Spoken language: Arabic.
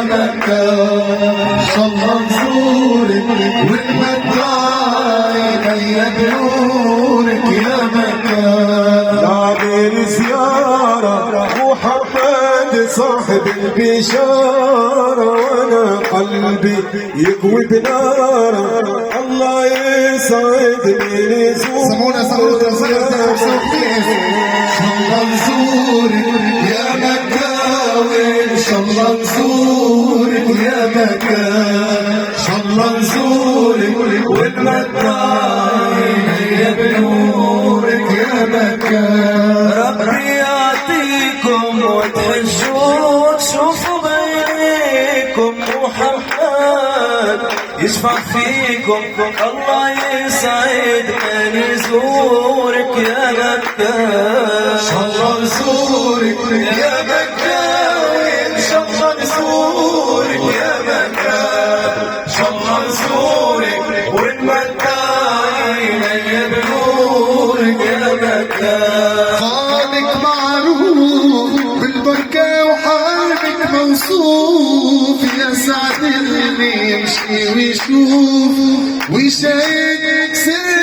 مكة إن شاء الله نزورك ونمتع عينيا بنورك يا مكة. نعمل زيارة محمد صاحب البشارة وانا قلبي يقوي بناره الله يسعدني نزور. سمونا ان شاء الله نزورك يا مكة وان شاء الله نزورك يا مكة ان شاء الله نزورك ونمتع عينيا بنورك يا مكة. ربي يعطيكم وتحجوا تشوفوا بعينيكم محمد يشفع فيكم الله يسعدنا نزورك يا مكة إن شاء الله نزورك يا مكة وإن شاء الله نزورك يا مكة إن شاء الله نزورك ونمتع عينيا بنورك يا مكة. قالك معروف بالبركة وحالك موصوف يا سعد اللي يمشي ويشوف ويشاهد سر